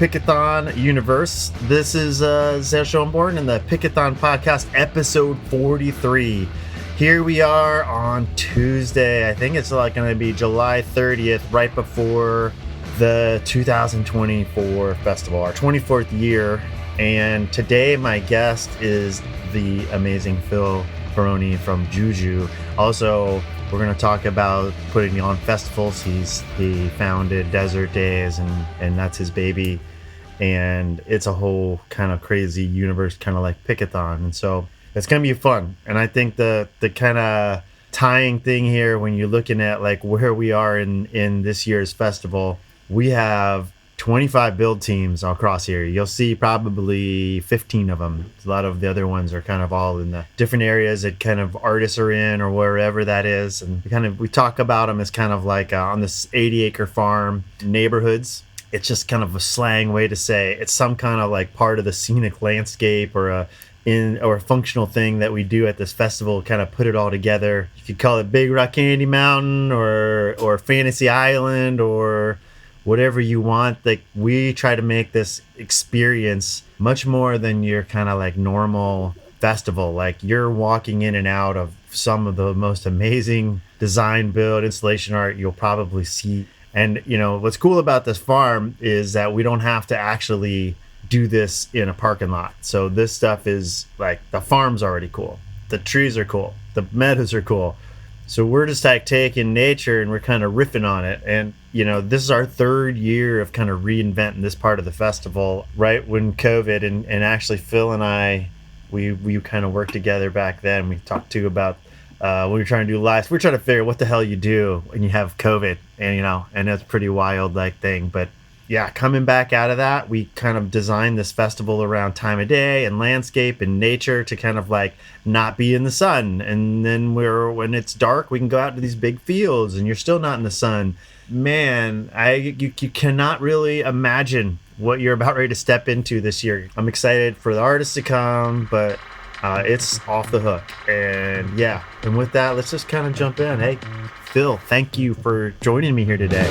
Pickathon universe. This is Zale Schoenborn in the Pickathon podcast, episode 43. Here we are on Tuesday. I think it's like going to be July 30th, right before the 2024 festival, our 24th year. And today my guest is the amazing Phil Pirone from JUUJUU. Also, we're going to talk about putting on festivals. He founded Desert Daze, and that's his baby. And it's a whole kind of crazy universe, kind of like Pickathon. And so it's going to be fun. And I think the kind of tying thing here, when you're looking at like where we are in this year's festival, we have 25 build teams across here. You'll see probably 15 of them. A lot of the other ones are kind of all in the different areas that kind of artists are in or wherever that is. And we talk about them as kind of like on this 80-acre farm neighborhoods. It's just kind of a slang way to say it's some kind of like part of the scenic landscape or a functional thing that we do at this festival, kind of put it all together. You could call it Big Rock Candy Mountain or Fantasy Island or whatever you want. Like, we try to make this experience much more than your kind of like normal festival. Like, you're walking in and out of some of the most amazing design, build, installation art you'll probably see. And you know what's cool about this farm is that we don't have to actually do this in a parking lot. So this stuff is like, the farm's already cool, the trees are cool, the meadows are cool. So we're just like taking nature and we're kind of riffing on it. And, you know, this is our third year of kind of reinventing this part of the festival, right when COVID and actually Phil and I, we kind of worked together back then. We talked too about when we were trying to do live. We're trying to figure out what the hell you do when you have COVID, and, you know, and that's a pretty wild like thing. But yeah, coming back out of that, we kind of designed this festival around time of day and landscape and nature to kind of like not be in the sun. And then when it's dark, we can go out to these big fields and you're still not in the sun. Man, you cannot really imagine what you're about ready to step into this year. I'm excited for the artists to come, but it's off the hook. And yeah, and with that, let's just kind of jump in. Hey, Phil, thank you for joining me here today.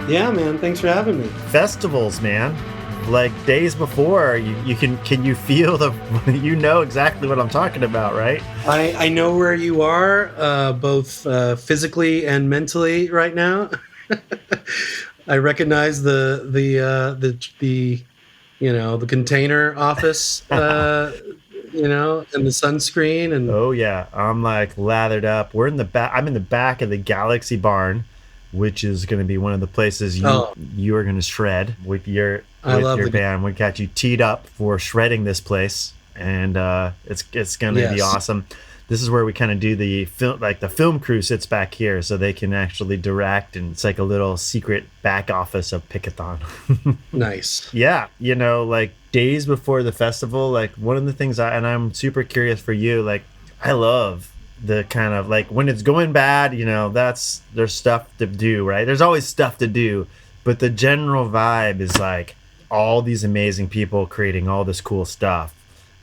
Yeah, man. Thanks for having me. Festivals, man. Like days before, can you feel you know exactly what I'm talking about, right? I know where you are, both physically and mentally right now. I recognize the the container office, and the sunscreen and. Oh yeah, I'm like lathered up. We're in the back. I'm in the back of the Galaxy Barn, which is going to be one of the places you are going to shred with your band. We got you teed up for shredding this place, and it's going to be awesome. This is where we kind of do the film, like the film crew sits back here, so they can actually direct, and it's like a little secret back office of Pickathon. Nice. Yeah, like days before the festival, like one of the things I'm super curious for you, like I love the kind of like when it's going bad, there's stuff to do, right? There's always stuff to do, but the general vibe is like all these amazing people creating all this cool stuff,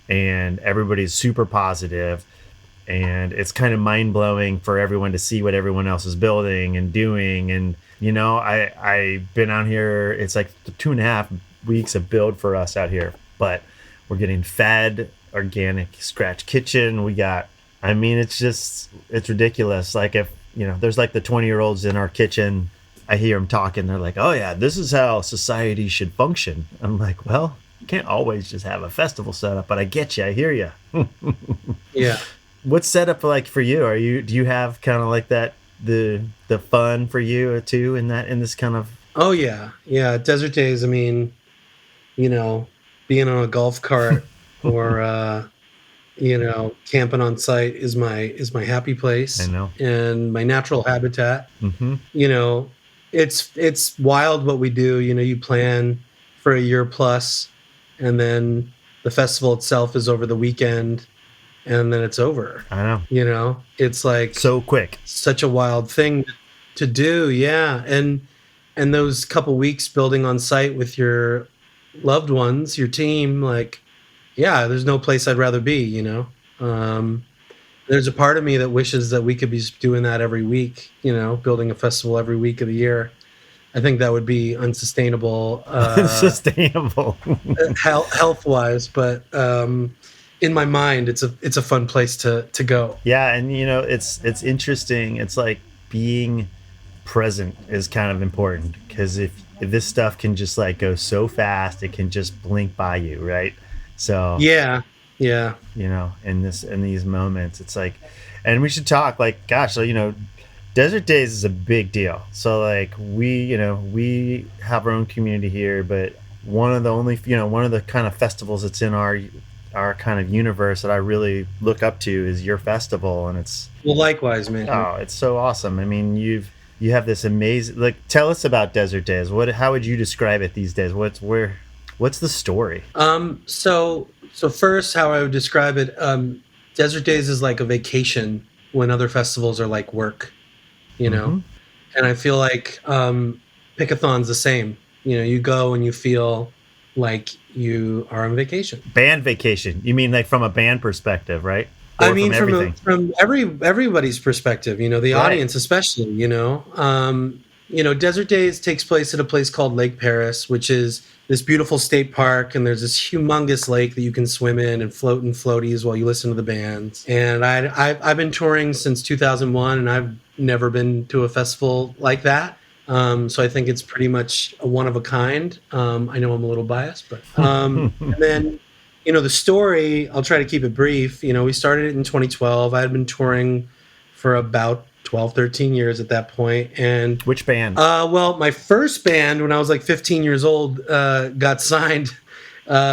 and everybody's super positive, and it's kind of mind-blowing for everyone to see what everyone else is building and doing. And I've been out here, it's like 2.5 weeks of build for us out here, but we're getting fed organic scratch kitchen. It's ridiculous. Like if, there's like the 20-year-olds in our kitchen, I hear them talking. They're like, oh yeah, this is how society should function. I'm like, well, you can't always just have a festival set up, but I get you. I hear you. Yeah. What's set up like for you? Do you have kind of like that, the fun for you too in this kind of? Oh yeah. Yeah. Desert Daze. I mean, being on a golf cart or, camping on site is my happy place. I know. And my natural habitat. Mm-hmm. It's wild what we do. You plan for a year plus, and then the festival itself is over the weekend, and then it's over. I know. It's like so quick. Such a wild thing to do. Yeah. And those couple weeks building on site with your loved ones, your team, like, yeah, there's no place I'd rather be, There's a part of me that wishes that we could be doing that every week, building a festival every week of the year. I think that would be unsustainable, Sustainable. health wise, but in my mind, it's a fun place to go. Yeah, and it's interesting. It's like being present is kind of important, because if this stuff can just like go so fast, it can just blink by you, right? So Yeah, yeah. in these moments, it's like, and we should talk, like, gosh, so Desert Daze is a big deal. So like we have our own community here, but one of the kind of festivals that's in our kind of universe that I really look up to is your festival, and it's, Well, likewise, man. oh, it's so awesome. I mean, you have this amazing, like, tell us about Desert Daze. How would you describe it these days? What's the story? So first, how I would describe it, Desert Days is like a vacation when other festivals are like work, Mm-hmm. and I feel like Pickathon's the same. You go and you feel like you are on vacation. Band vacation. You mean like from a band perspective, right? I Or mean, from everything? from everybody's perspective, the Right. audience especially. Desert Days takes place at a place called Lake Paris, which is this beautiful state park, and there's this humongous lake that you can swim in and float in floaties while you listen to the bands. And I've been touring since 2001, and I've never been to a festival like that. So I think it's pretty much a one of a kind. I know I'm a little biased, but and then the story, I'll try to keep it brief. We started it in 2012. I had been touring for about 12, 13 years at that point. And Which band? well, my first band when I was like 15 years old got signed,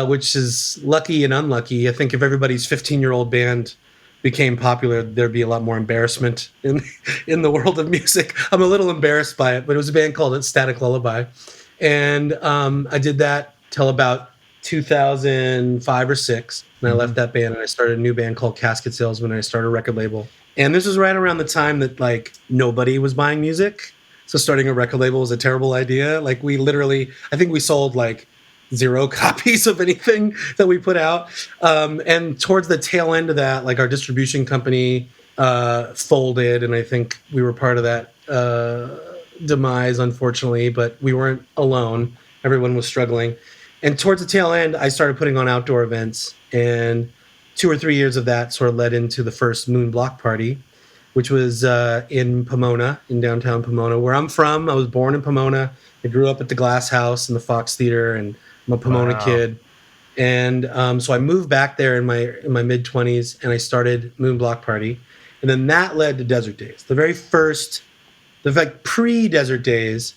which is lucky and unlucky. I think if everybody's 15-year-old band became popular, there'd be a lot more embarrassment in the world of music. I'm a little embarrassed by it, but it was a band called Static Lullaby. And I did that till about 2005 or 6, and I left that band and I started a new band called Casket Salesman, and I started a record label. And this was right around the time that like nobody was buying music, so starting a record label was a terrible idea. Like I think we sold like 0 copies of anything that we put out. And towards the tail end of that, like our distribution company folded, and I think we were part of that demise, unfortunately, but we weren't alone. Everyone was struggling. And towards the tail end, I started putting on outdoor events, and 2 or 3 years of that sort of led into the first Moon Block Party, which was in Pomona, in downtown Pomona, where I'm from. I was born in Pomona. I grew up at the Glass House and the Fox Theater, and I'm a Pomona Wow. kid. And so I moved back there in my mid 20s, and I started Moon Block Party, and then that led to Desert Daze. The pre-Desert Daze,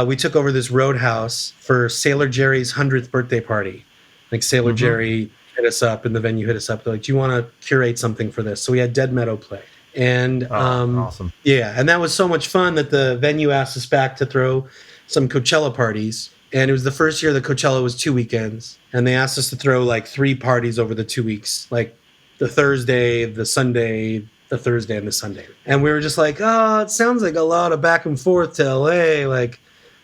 we took over this roadhouse for Sailor Jerry's 100th birthday party. Like Sailor Jerry hit us up, and the venue hit us up. They're like, "Do you want to curate something for this?" So we had Dead Meadow play, and Awesome. yeah, and that was so much fun that the venue asked us back to throw some Coachella parties. And it was the first year that Coachella was 2 weekends, and they asked us to throw like 3 parties over the 2 weeks, like the Thursday, the Sunday, the Thursday, and the Sunday. And we were just like, "Oh, it sounds like a lot of back and forth to LA. Like,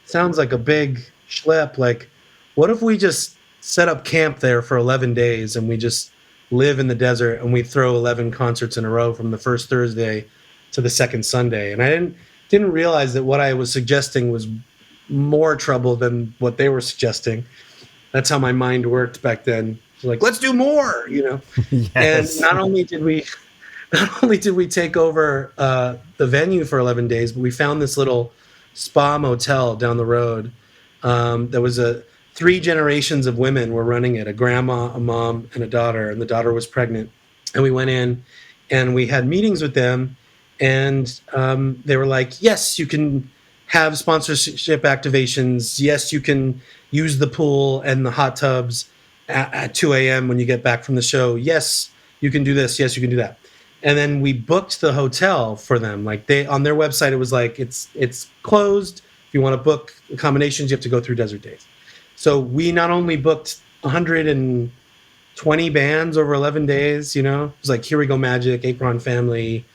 sounds like a big schlep. Like, what if we just set up camp there for 11 days and we just live in the desert and we throw 11 concerts in a row from the first Thursday to the second Sunday?" And I didn't realize that what I was suggesting was more trouble than what they were suggesting. That's how my mind worked back then. Like, let's do more, Yes. And not only did we take over the venue for 11 days, but we found this little spa motel down the road. There was 3 generations of women were running it, a grandma, a mom, and a daughter, and the daughter was pregnant. And we went in and we had meetings with them, and they were like, "Yes, you can have sponsorship activations. Yes, you can use the pool and the hot tubs at 2 a.m. when you get back from the show. Yes, you can do this. Yes, you can do that." And then we booked the hotel for them. Like on their website, it was like, it's closed. If you want to book accommodations, you have to go through Desert Daze. So we not only booked 120 bands over 11 days, it was like Here We Go Magic, Apron Family,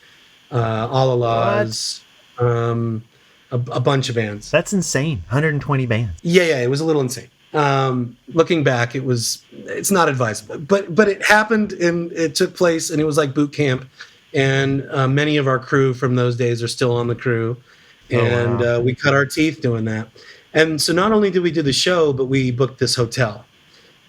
All Allahs, a bunch of bands. That's insane. 120 bands. Yeah, it was a little insane. Looking back, it's not advisable, but it happened and it took place, and it was like boot camp. And many of our crew from those days are still on the crew, and wow. we cut our teeth doing that. And so not only did we do the show, but we booked this hotel,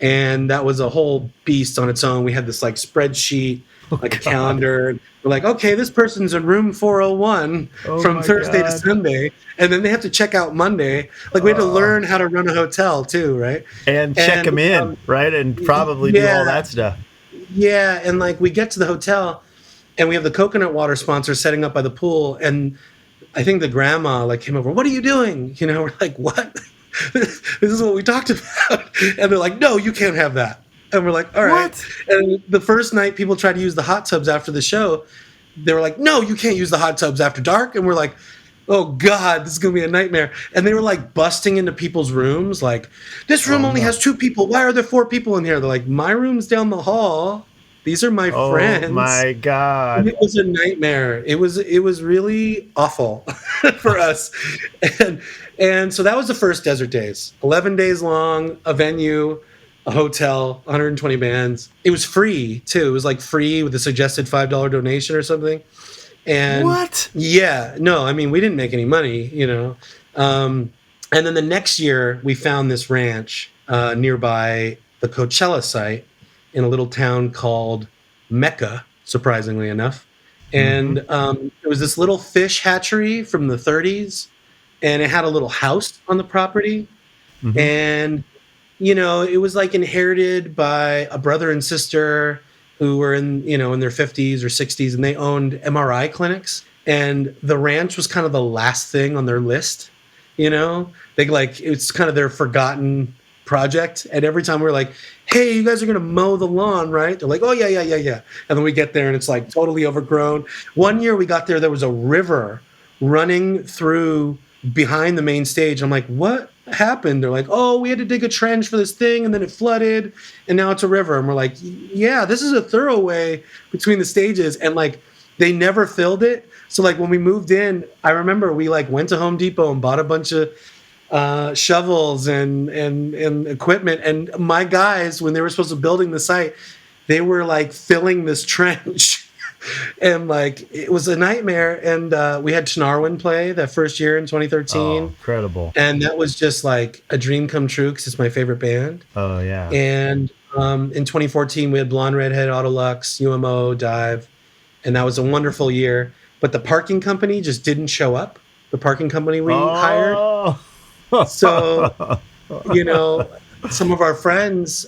and that was a whole beast on its own. We had this like spreadsheet, like a calendar. We're like, okay, this person's in room 401 from Thursday to Sunday, and then they have to check out Monday. Like we had to learn how to run a hotel too, right? And check them in, right? And probably do all that stuff. Yeah, and like we get to the hotel, and we have the coconut water sponsor setting up by the pool, and I think the grandma like came over. What are you doing? You know, we're like, what? This is what we talked about, and they're like, no, you can't have that. And we're like, all right. What? And the first night people tried to use the hot tubs after the show, they were like, no, you can't use the hot tubs after dark. And we're like, oh God, this is going to be a nightmare. And they were like busting into people's rooms. Like, this room only has 2 people. Why are there 4 people in here? They're like, my room's down the hall. These are my friends. Oh my God. And it was a nightmare. It was really awful for us. And so that was the first Desert Daze. 11 days long, a venue, a hotel, 120 bands. It was free too. It was like free with a suggested $5 donation or something. And what? Yeah, no, I mean, we didn't make any money, you know. And then the next year we found this ranch nearby the Coachella site in a little town called Mecca, surprisingly enough. And it was this little fish hatchery from the 30s, and it had a little house on the property. And you know, it was like inherited by a brother and sister who were in their 50s or 60s, and they owned MRI clinics. And the ranch was kind of the last thing on their list. You know, it's kind of their forgotten project. And every time we're like, hey, you guys are going to mow the lawn, right? They're like, oh, yeah. And then we get there and it's like totally overgrown. One year we got there was a river running through behind the main stage. I'm like, what happened? They're like, oh, we had to dig a trench for this thing, and then it flooded, and now it's a river. And we're like, yeah, this is a thoroughway between the stages. And like, they never filled it. So like when we moved in, I remember we like went to Home Depot and bought a bunch of shovels and equipment. And my guys, when they were supposed to building the site, they were like filling this trench. And like it was a nightmare. And we had Snarwin play that first year in 2013. Oh, incredible! And that was just like a dream come true because it's my favorite band. Oh yeah. And in 2014 we had Blonde Redhead, Autolux, UMO, Dive, and that was a wonderful year. But the parking company just didn't show up. The parking company we hired. So you know, some of our friends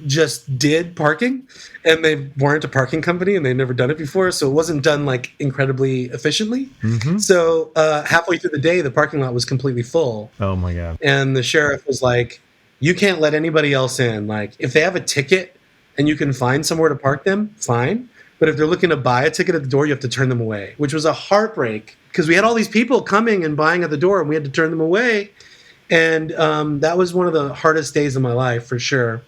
just did parking, and they weren't a parking company and they'd never done it before, so it wasn't done like incredibly efficiently. So halfway through the day the parking lot was completely full. Oh my God. And the sheriff was like, you can't let anybody else in. Like, if they have a ticket and you can find somewhere to park them, fine, but if they're looking to buy a ticket at the door, you have to turn them away, which was a heartbreak because we had all these people coming and buying at the door and we had to turn them away. And that was one of the hardest days of my life for sure.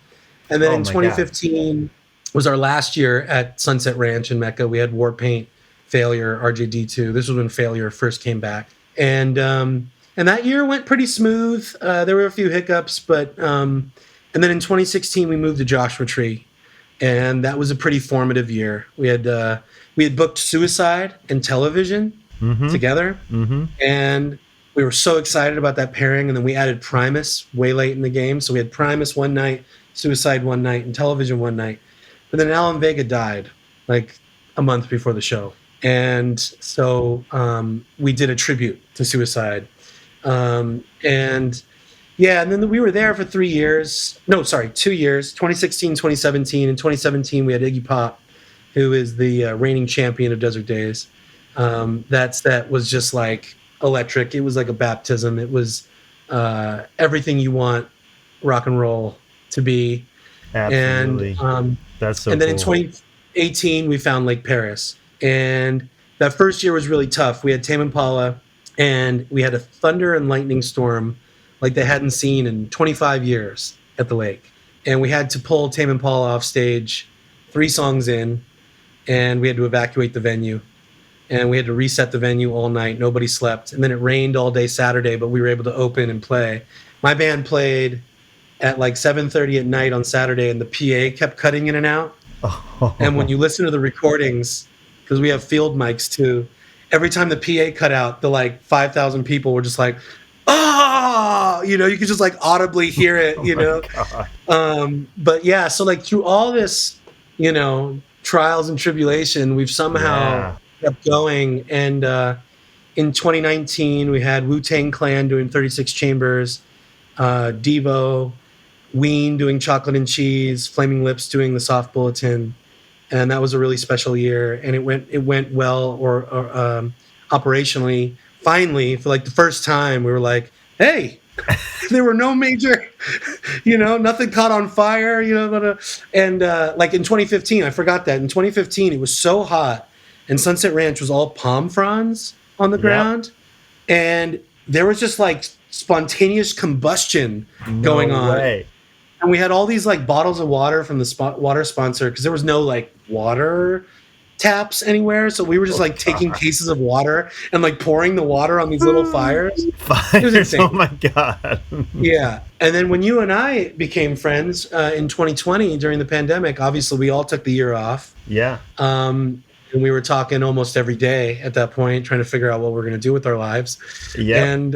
And then in 2015 was our last year at Sunset Ranch in Mecca. We had War Paint, Failure, RJD2. This was when Failure first came back. And that year went pretty smooth. There were a few hiccups, but and then in 2016 we moved to Joshua Tree. And that was a pretty formative year. We had booked Suicide and Television together. And we were so excited about that pairing, and then we added Primus way late in the game. So we had Primus one night, Suicide one night, and Television one night. But then Alan Vega died like a month before the show. And so we did a tribute to Suicide. And then we were there for 2 years, 2016, 2017. In 2017, we had Iggy Pop, who is the reigning champion of Desert Daze. That was just like electric. It was like a baptism. It was everything you want rock and roll to be. Absolutely. And that's so and then cool. In 2018 we found Lake Paris, and that first year was really tough. We had Tame Impala, and we had a thunder and lightning storm like they hadn't seen in 25 years at the lake, and we had to pull Tame Impala off stage 3 songs in, and we had to evacuate the venue. And we had to reset the venue all night. Nobody slept. And then it rained all day Saturday, but we were able to open and play. My band played at like 7:30 at night on Saturday, and the PA kept cutting in and out. And when you listen to the recordings, because we have field mics too, every time the PA cut out, the like 5,000 people were just like, "Oh!" You know, you could just like audibly hear it. You know, but yeah, so like through all this, you know, trials and tribulation, we've somehow kept going. And in 2019, we had Wu-Tang Clan doing 36 Chambers, Devo, Ween doing Chocolate and Cheese, Flaming Lips doing the Soft Bulletin, and that was a really special year. And it went well, or operationally. Finally, for like the first time, we were like, "Hey, there were no major, you know, nothing caught on fire, you know." And like in 2015, I forgot that in 2015 it was so hot, and Sunset Ranch was all palm fronds on the ground, and there was just like spontaneous combustion going on. Way. And we had all these like bottles of water from the water sponsor, because there was no like water taps anywhere, so we were just like taking cases of water and like pouring the water on these little fires. It was insane. Oh my god. Yeah. And then when you and I became friends in 2020 during the pandemic, obviously we all took the year off. Yeah. And we were talking almost every day at that point, trying to figure out what we're going to do with our lives. Yeah. And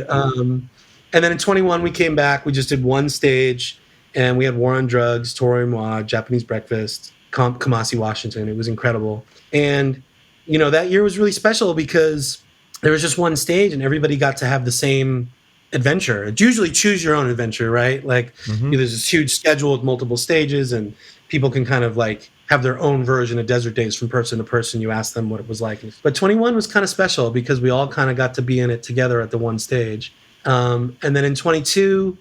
then in 21 we came back. We just did one stage, and we had War on Drugs, Toro y Moi, Japanese Breakfast, Kamasi, Washington. It was incredible. And, you know, that year was really special because there was just one stage and everybody got to have the same adventure. It's usually choose your own adventure, right? Like there's this huge schedule with multiple stages, and people can kind of like have their own version of Desert Daze from person to person. You ask them what it was like. But 21 was kind of special because we all kind of got to be in it together at the one stage. And then in 22,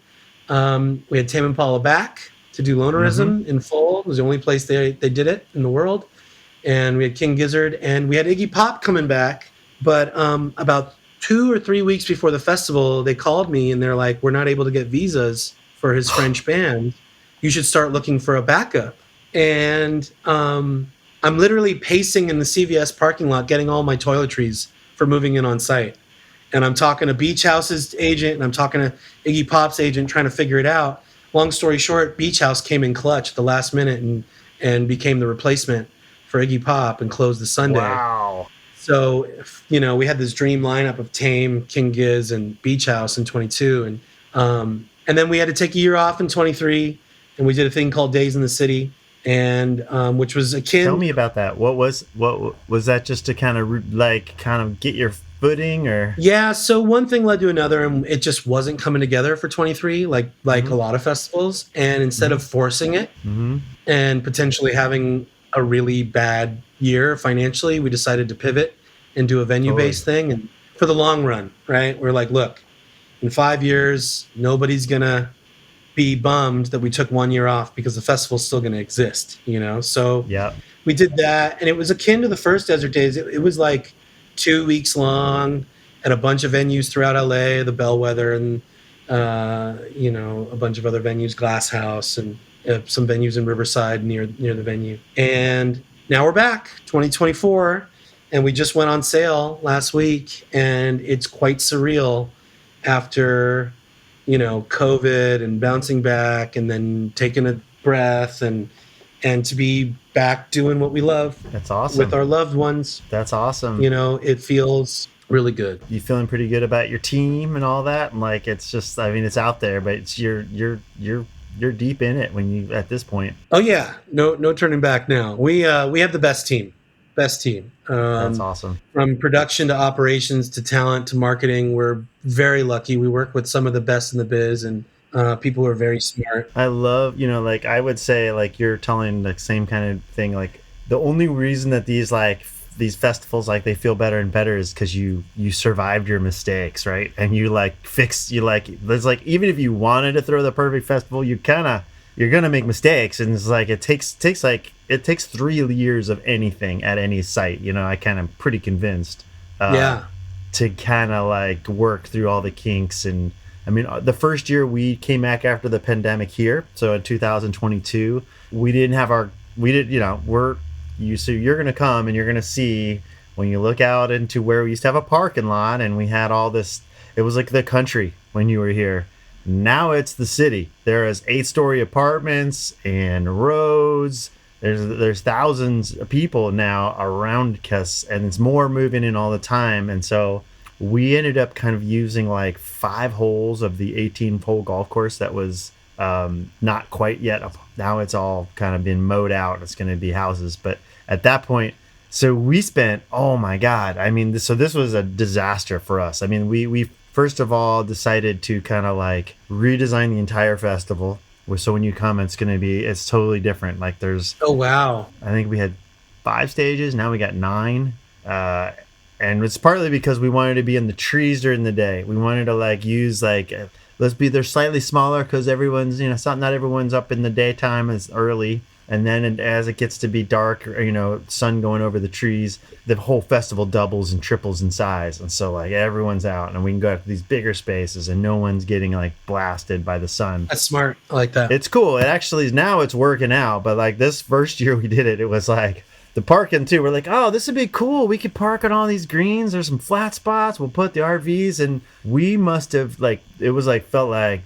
we had Tame Impala back to do Lonerism in full. It was the only place they did it in the world. And we had King Gizzard, and we had Iggy Pop coming back. But about 2 or 3 weeks before the festival, they called me and they're like, "We're not able to get visas for his French band. You should start looking for a backup." And I'm literally pacing in the CVS parking lot, getting all my toiletries for moving in on site. And I'm talking to Beach House's agent, and I'm talking to Iggy Pop's agent, trying to figure it out. Long story short, Beach House came in clutch at the last minute and became the replacement for Iggy Pop and closed the Sunday. Wow. So, you know, we had this dream lineup of Tame, King Giz, and Beach House in 22. And then we had to take a year off in 23, and we did a thing called Days in the City, and which was akin. Tell me about that. What was that, just to kind of get your footing, or? Yeah, so one thing led to another, and it just wasn't coming together for 23, like a lot of festivals. And instead of forcing it and potentially having a really bad year financially, we decided to pivot and do a venue-based thing. And for the long run, right? We're like, look, in 5 years, nobody's gonna be bummed that we took 1 year off, because the festival's still gonna exist, you know? So we did that, and it was akin to the first Desert Daze. It was like 2 weeks long at a bunch of venues throughout LA, the Bellwether, and you know, a bunch of other venues, Glass House, and some venues in Riverside near the venue. And now we're back, 2024, and we just went on sale last week, and it's quite surreal after, you know, COVID and bouncing back and then taking a breath and to be back doing what we love. That's awesome. With our loved ones. That's awesome. You know, it feels really good. You feeling pretty good about your team and all that? And like, it's just, I mean, it's out there, but it's you're deep in it when you, at this point. Oh yeah, no turning back now. We have the best team. That's awesome. From production to operations to talent to marketing, we're very lucky. We work with some of the best in the biz, and people who are very smart. I love, you know, like I would say, like you're telling the same kind of thing. Like the only reason that these festivals, like they feel better and better, is because you survived your mistakes, right? And you like there's like, even if you wanted to throw the perfect festival, you're gonna make mistakes, and it's like it takes 3 years of anything at any site, you know. I kind of pretty convinced to kind of like work through all the kinks. And I mean, the first year we came back after the pandemic here, so in 2022, so you're gonna come and you're gonna see, when you look out into where we used to have a parking lot and we had all this, it was like the country when you were here. Now it's the city. There is 8-story apartments and roads. There's thousands of people now around us, and it's more moving in all the time. And so we ended up kind of using like 5 holes of the 18-hole golf course that was not quite yet. Now it's all kind of been mowed out. It's going to be houses. But at that point, so we spent, oh my God. I mean, so this was a disaster for us. I mean, we first of all decided to kind of like redesign the entire festival. So when you come, it's totally different. Like there's, Oh, wow. I think we had 5 stages. Now we got 9. And it's partly because we wanted to be in the trees during the day. We wanted to like use like, they're slightly smaller because everyone's, not everyone's up in the daytime as early. And then as it gets to be dark, sun going over the trees, the whole festival doubles and triples in size. And so like everyone's out and we can go to these bigger spaces and no one's getting like blasted by the sun. That's smart. I like that. It's cool. It actually now it's working out. But like this first year we did it was like the parking too. We're like, oh, this would be cool. We could park on all these greens. There's some flat spots. We'll put the RVs. And we must have felt like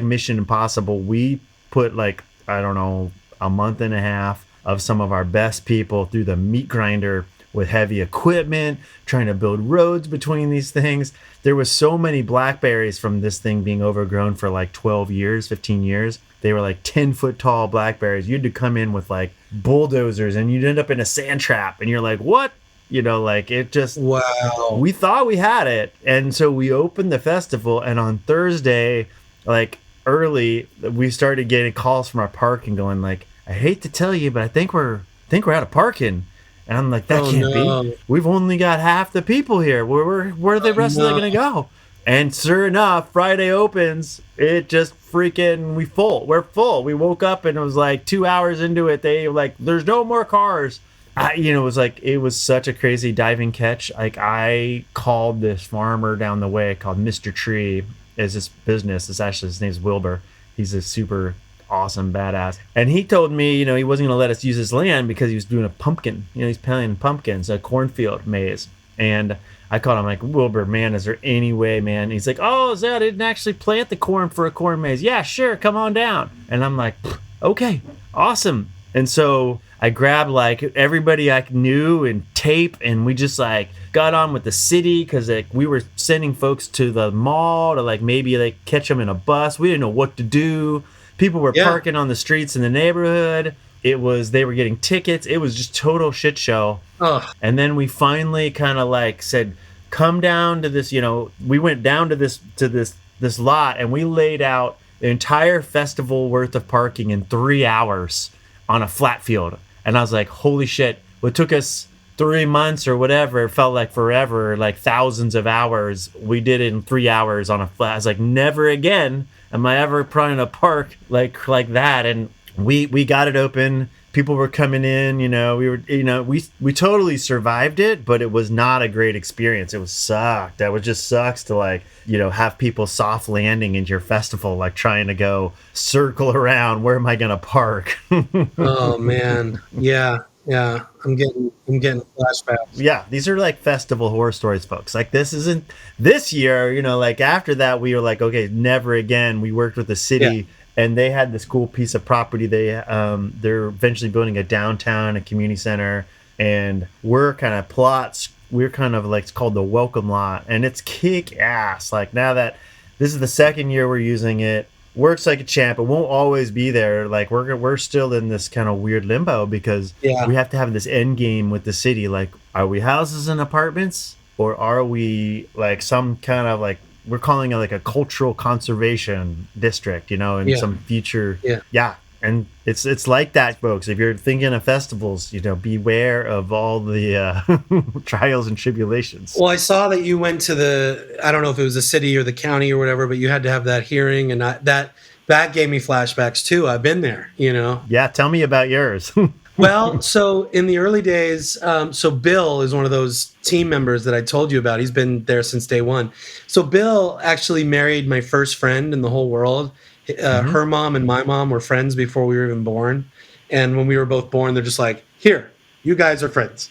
Mission Impossible. We put like, I don't know, a month and a half of some of our best people through the meat grinder with heavy equipment, trying to build roads between these things. There was so many blackberries from this thing being overgrown for like 12 years, 15 years. They were like 10-foot tall blackberries. You had to come in with like bulldozers and you'd end up in a sand trap and you're like, what? Like it just, wow. We thought we had it. And so we opened the festival, and on Thursday, like early, we started getting calls from our parking going like, I hate to tell you, but I think we're out of parking. And I'm like, that can't be. We've only got half the people here. Where are the rest of them going to go? And sure enough, Friday opens. It just we're full. We woke up and it was like 2 hours into it. They were like, there's no more cars. It was such a crazy diving catch. Like I called this farmer down the way called Mr. Tree is his business. His name's Wilbur. He's a super awesome badass. And he told me, he wasn't going to let us use his land because he was doing a pumpkin. He's planting pumpkins, a cornfield maze. And I called him like, Wilbur, man, is there any way, man? And he's like, oh, Zale, I didn't actually plant the corn for a corn maze. Yeah, sure, come on down. And I'm like, okay, awesome. And so I grabbed like everybody I knew and tape, and we just like got on with the city because like we were sending folks to the mall to like maybe like catch them in a bus. We didn't know what to do. People were parking on the streets in the neighborhood. They were getting tickets. It was just total shit show. Ugh. And then we finally kind of like said, come down to this, we went down to this lot and we laid out the entire festival worth of parking in 3 hours on a flat field. And I was like, holy shit, what took us 3 months or whatever, it felt like forever, like thousands of hours. We did it in 3 hours on a flat. I was like, never again am I ever trying to park like that. And we got it open. People were coming in, we totally survived it, but it was not a great experience. It was sucked. That just sucks to like, have people soft landing into your festival, like trying to go circle around. Where am I going to park? Oh man. Yeah. I'm getting flashbacks. Yeah. These are like festival horror stories, folks. Like this isn't this year, like after that, we were like, okay, never again. We worked with the city. Yeah. And they had this cool piece of property. They're eventually building a downtown, a community center, and we're kind of like, it's called the Welcome Lot, and it's kick ass. Like now that this is the second year we're using it, works like a champ. It won't always be there. Like we're still in this kind of weird limbo because we have to have this end game with the city. Like, are we houses and apartments, or are we like some kind of like, we're calling it like a cultural conservation district, in some future. Yeah. And it's like that, folks. If you're thinking of festivals, beware of all the trials and tribulations. Well, I saw that you went to I don't know if it was the city or the county or whatever, but you had to have that hearing, and that gave me flashbacks too. I've been there, Yeah, tell me about yours. Well, so in the early days, so Bill is one of those team members that I told you about. He's been there since day one. So Bill actually married my first friend in the whole world. Her mom and my mom were friends before we were even born. And when we were both born, they're just like, here, you guys are friends.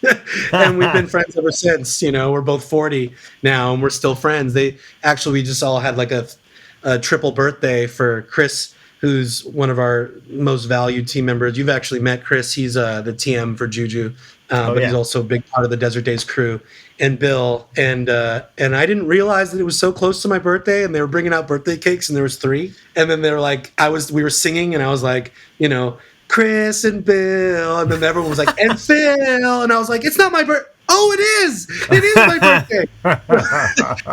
And we've been friends ever since. We're both 40 now and we're still friends. We just all had like a a triple birthday for Chris, who's one of our most valued team members. You've actually met Chris. He's the TM for JUUJUU, but he's also a big part of the Desert Daze crew. And Bill, and I didn't realize that it was so close to my birthday, and they were bringing out birthday cakes, and there was 3. And then they were like, we were singing, and I was like, Chris and Bill, and then everyone was like, and Phil, and I was like, it's not my birthday. Oh, it is my birthday.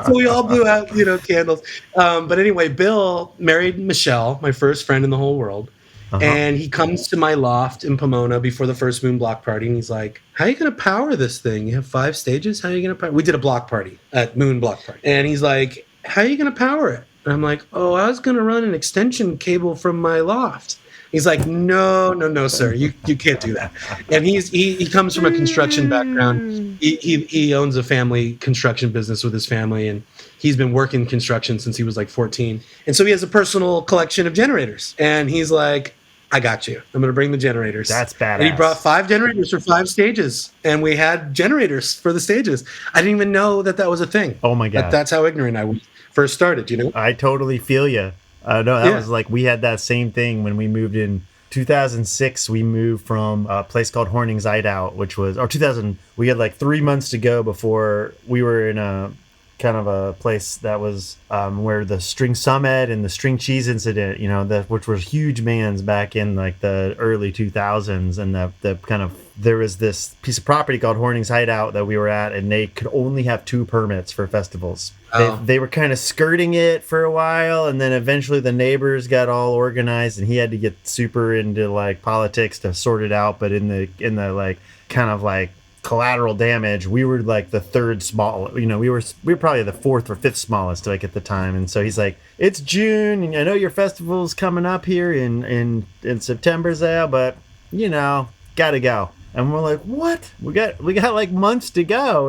So we all blew out, candles. But anyway, Bill married Michelle, my first friend in the whole world. And he comes to my loft in Pomona before the first moon block party, and he's like, how are you going to power this thing? You have 5 stages? How are you going to power? We did a block party, at moon block party. And he's like, how are you going to power it? And I'm like, oh, I was going to run an extension cable from my loft. He's like, no, sir, you can't do that. And he comes from a construction background. He owns a family construction business with his family, and he's been working construction since he was like 14. And so he has a personal collection of generators. And he's like, I got you. I'm going to bring the generators. That's badass. And he brought 5 generators for 5 stages, and we had generators for the stages. I didn't even know that was a thing. Oh my God. That's how ignorant I first started, I totally feel you. No, that was like, we had that same thing when we moved in 2006. We moved from a place called Horning's Hideout, which was, or 2000, we had like 3 months to go before we were in a kind of a place that was where the String Summit and the String Cheese incident, which was huge bands back in like the early 2000s. And the kind of, there was this piece of property called Horning's Hideout that we were at, and they could only have 2 permits for festivals. They were kind of skirting it for a while, and then eventually the neighbors got all organized, and he had to get super into like politics to sort it out. But in the like kind of like collateral damage, we were like the 3rd small. We were probably the 4th or 5th smallest like at the time. And so he's like, it's June, and I know your festival's coming up here in September, Zale, but gotta go. And we're like, what? We got like months to go,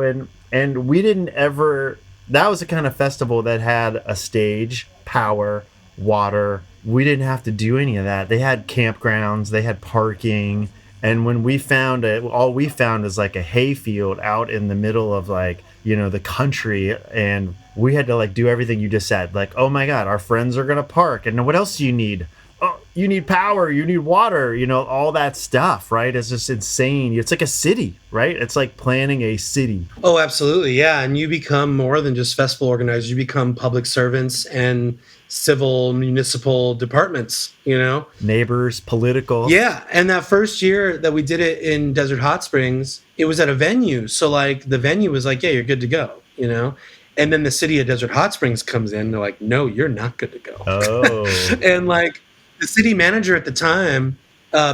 and we didn't ever. That was the kind of festival that had a stage, power, water. We didn't have to do any of that. They had campgrounds, they had parking. And when we found it, all we found is like a hayfield out in the middle of like, the country. And we had to like do everything you just said. Like, oh my God, our friends are going to park. And what else do you need? Oh, you need power, you need water, all that stuff, right? It's just insane. It's like a city, right? It's like planning a city. Oh, absolutely. Yeah. And you become more than just festival organizers. You become public servants and civil municipal departments, Neighbors, political. Yeah. And that first year that we did it in Desert Hot Springs, it was at a venue. So like the venue was like, yeah, you're good to go, And then the city of Desert Hot Springs comes in. They're like, no, you're not good to go. Oh. And like, the city manager at the time,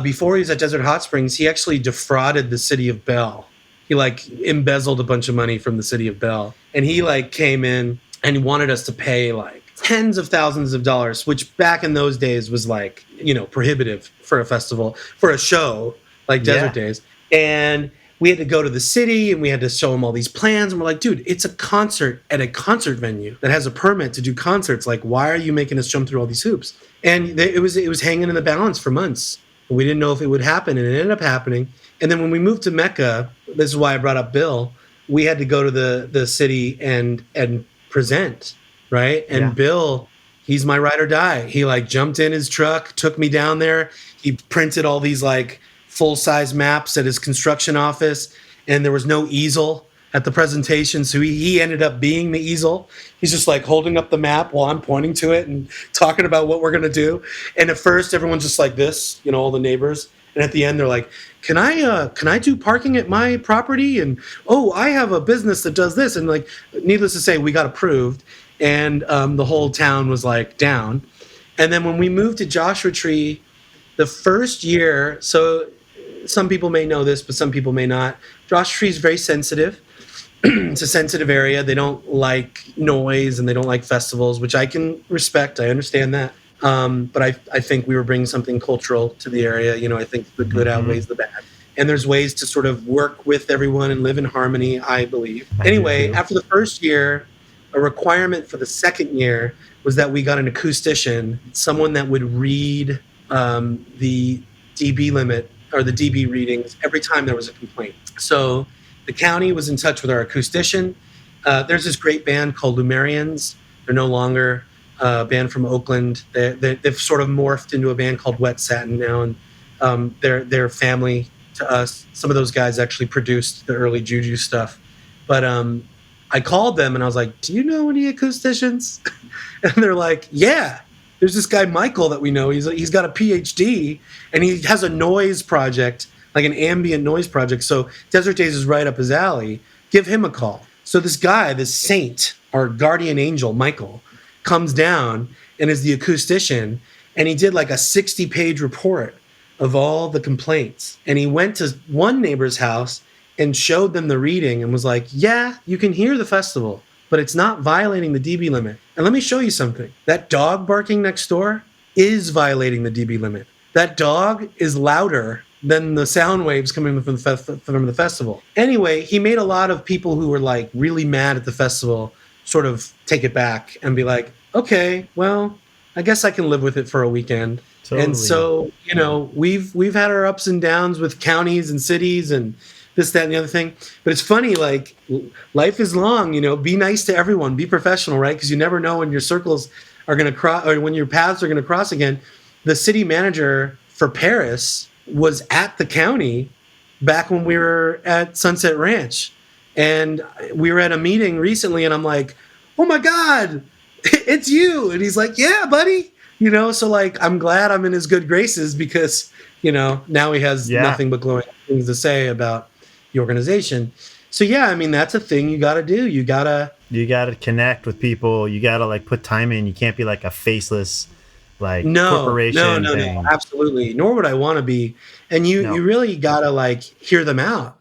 before he was at Desert Hot Springs, he actually defrauded the city of Bell. He like embezzled a bunch of money from the city of Bell. And he like came in and he wanted us to pay like tens of thousands of dollars, which back in those days was like, prohibitive for a festival, for a show like Desert Daze. And we had to go to the city and we had to show them all these plans. And we're like, dude, it's a concert at a concert venue that has a permit to do concerts. Like, why are you making us jump through all these hoops? And it was hanging in the balance for months. We didn't know if it would happen, and it ended up happening. And then when we moved to Mecca, this is why I brought up Bill, we had to go to the city and present, right? And Bill, he's my ride or die. He like jumped in his truck, took me down there. He printed all these like full-size maps at his construction office, and there was no easel at the presentation, so he ended up being the easel. He's just like holding up the map while I'm pointing to it and talking about what we're going to do. And at first everyone's just like this, all the neighbors. And at the end they're like, can I do parking at my property? And oh, I have a business that does this. And like, needless to say, we got approved, and the whole town was like down. And then when we moved to Joshua Tree the first year, so some people may know this, but some people may not. Joshua Tree is very sensitive. It's a sensitive area. They don't like noise and they don't like festivals, which I can respect. I understand that. But I think we were bringing something cultural to the area. I think the good outweighs the bad. And there's ways to sort of work with everyone and live in harmony, I believe. Anyway, after the first year, a requirement for the second year was that we got an acoustician, someone that would read the dB limit or the dB readings every time there was a complaint. So the county was in touch with our acoustician. There's this great band called Lumerians. They're no longer. band from Oakland. They've sort of morphed into a band called Wet Satin now, and they're family to us. Some of those guys actually produced the early JUUJUU stuff. But I called them and I was like, "Do you know any acousticians?" And they're like, "Yeah, there's this guy Michael that we know. He's got a PhD and he has a noise project, like an ambient noise project. So Desert Daze is right up his alley. Give him a call." So this guy, this saint, our guardian angel, Michael, comes down and is the acoustician, and he did like a 60-page report of all the complaints. And he went to one neighbor's house and showed them the reading and was like, "Yeah, you can hear the festival, but it's not violating the dB limit. And let me show you something. That dog barking next door is violating the dB limit. That dog is louder than the sound waves coming from the festival." Anyway, he made a lot of people who were like really mad at the festival sort of take it back and be like, "Okay, well, I guess I can live with it for a weekend." Totally. And so, you know, we've had our ups and downs with counties and cities and this, that, and the other thing. But it's funny, like, life is long, you know, be nice to everyone, be professional, right? Because you never know when your circles are going to cross or when your paths are going to cross again. The city manager for Paris was at the county back when we were at Sunset Ranch. And we were at a meeting recently and I'm like, "Oh my God, it's you." And he's like, "Yeah, buddy." You know, so like, I'm glad I'm in his good graces because, you know, now he has nothing but glowing things to say about the organization. So yeah, I mean, that's a thing you got to do. You got to connect with people. You got to like put time in. You can't be like a faceless like corporation. No, absolutely. Nor would I want to be. And you really got to like hear them out.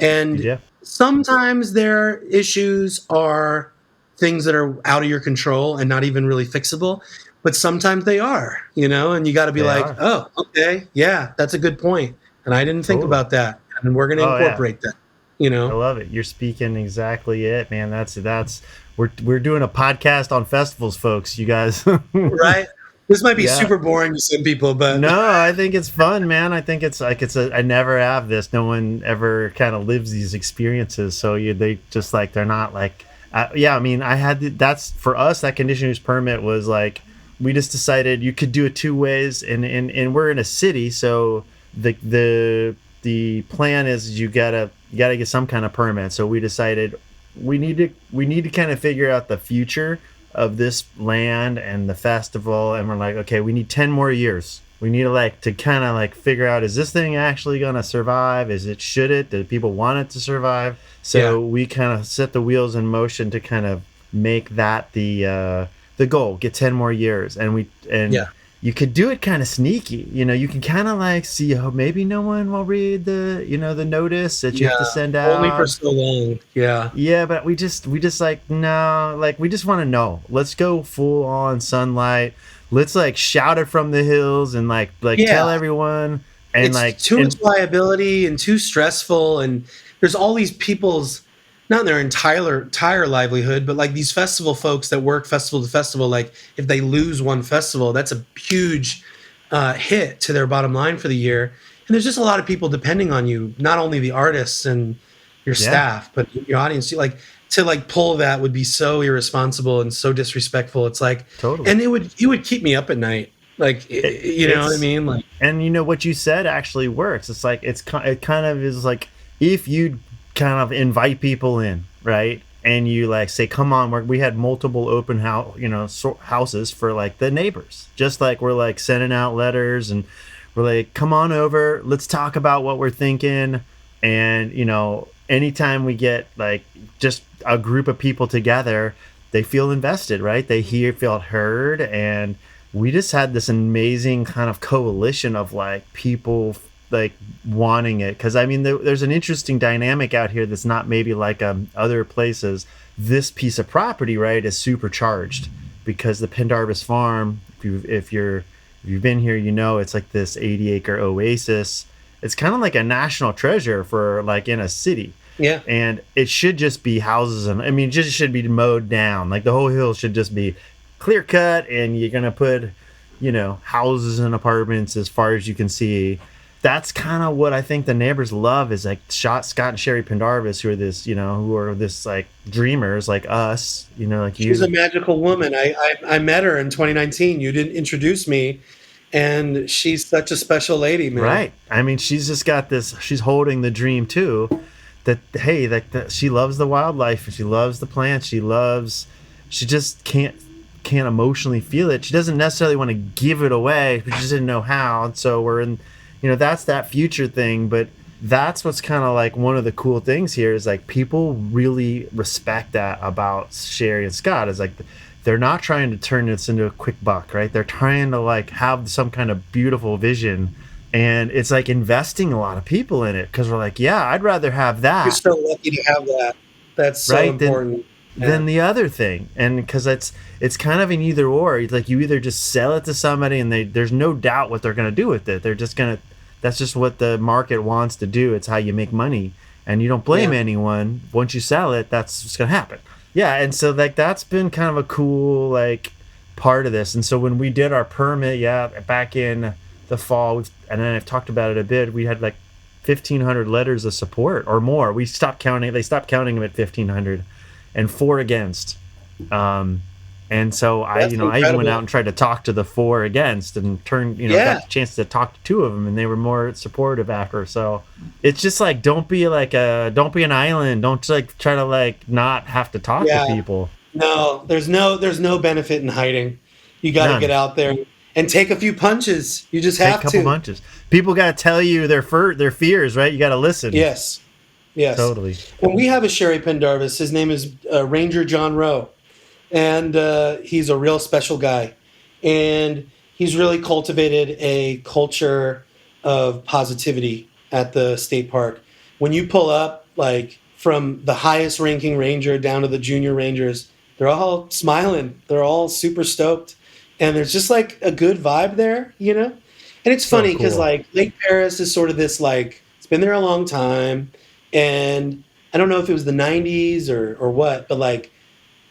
And sometimes their issues are things that are out of your control and not even really fixable. But sometimes they are, you know, and you got to be like, "Oh, okay, yeah, that's a good point. And I didn't think about that. And we're going to incorporate that." You know, I love it. You're speaking exactly it, man. That's we're doing a podcast on festivals, folks. You guys, right? This might be super boring to some people, but no, I think it's fun, man. I think it's like I never have this. No one ever kind of lives these experiences, so they just like they're not like, I mean, I had that's for us. That conditional use permit was like we just decided you could do it two ways, and we're in a city, so the plan is you gotta get some kind of permit. So we decided we need to kind of figure out the future of this land and the festival, and we're like, okay, we need 10 more years. We need to kind of figure out, is this thing actually gonna survive? Should it? Do people want it to survive? So we kind of set the wheels in motion to kind of make that the goal, get 10 more years. And you could do it kind of sneaky, you know. You can kind of see how maybe no one will read the notice that you have to send out. Only for so long. Yeah, but we just no, we just want to know. Let's go full on sunlight. Let's shout it from the hills and tell everyone. And it's too much liability and too stressful. And there's all these people's, not their entire livelihood, but these festival folks that work festival to festival, if they lose one festival, that's a huge hit to their bottom line for the year. And there's just a lot of people depending on you, not only the artists and your staff, but your audience. To pull that would be so irresponsible and so disrespectful. It's totally, and it would keep me up at night. You know what I mean? And you know what you said actually works. It's it kind of is if you kind of invite people in, right? And you say, come on, we had multiple open houses for the neighbors, just we're sending out letters and we're come on over, let's talk about what we're thinking. And anytime we get just a group of people together, they feel invested, right? They feel heard. And we just had this amazing kind of coalition of people wanting it, because I mean there's an interesting dynamic out here that's not maybe other places. This piece of property, right, is supercharged because the Pendarvis farm, if you've been here, it's this 80-acre oasis. It's kind of like a national treasure for in a city. Yeah. And it should just be houses, and I mean it just should be mowed down. The whole hill should just be clear cut, and you're gonna put houses and apartments as far as you can see. that's kind of what I think the neighbors love is like Scott and Sherry Pendarvis, who are this like dreamers like us, like you. She's a magical woman. I met her in 2019. You didn't introduce me, and she's such a special lady, man. Right. I mean, she's just got this. She's holding the dream too. That hey, that she loves the wildlife. She loves the plants. She just can't emotionally feel it. She doesn't necessarily want to give it away, but she just didn't know how. And so we're in, that's that future thing. But that's what's kind of like one of the cool things here is like people really respect that about Sherry and Scott. Is like they're not trying to turn this into a quick buck, right? They're trying to like have some kind of beautiful vision. And it's like investing a lot of people in it because we're like, yeah, I'd rather have that. You're so lucky to have that. That's so important. Than the other thing. And because it's kind of an either or. It's like you either just sell it to somebody and there's no doubt what they're going to do with it. They're just going to, that's just what the market wants to do. It's how you make money. And you don't blame anyone. Once you sell it, that's what's going to happen. Yeah. And so like that's been kind of a cool like part of this. And so when we did our permit, back in the fall, and then I've talked about it a bit, we had like 1,500 letters of support or more. We stopped counting. They stopped counting them at 1,500 and 4 against. And so I even went out and tried to talk to the 4 against and got the chance to talk to 2 of them and they were more supportive after. So it's just like, don't be an island. Don't like try to like not have to talk to people. No, there's no benefit in hiding. You got to get out there and take a few punches. You just have to. Take a couple punches. People got to tell you their fears, right? You got to listen. Yes. Totally. And we have a Sherry Pendarvis. His name is Ranger John Rowe. And he's a real special guy. And he's really cultivated a culture of positivity at the state park. When you pull up, like, from the highest ranking ranger down to the junior rangers, they're all smiling. They're all super stoked. And there's just like a good vibe there, And it's funny because like Lake Paris is sort of this like, it's been there a long time. And I don't know if it was the 90s or what, but like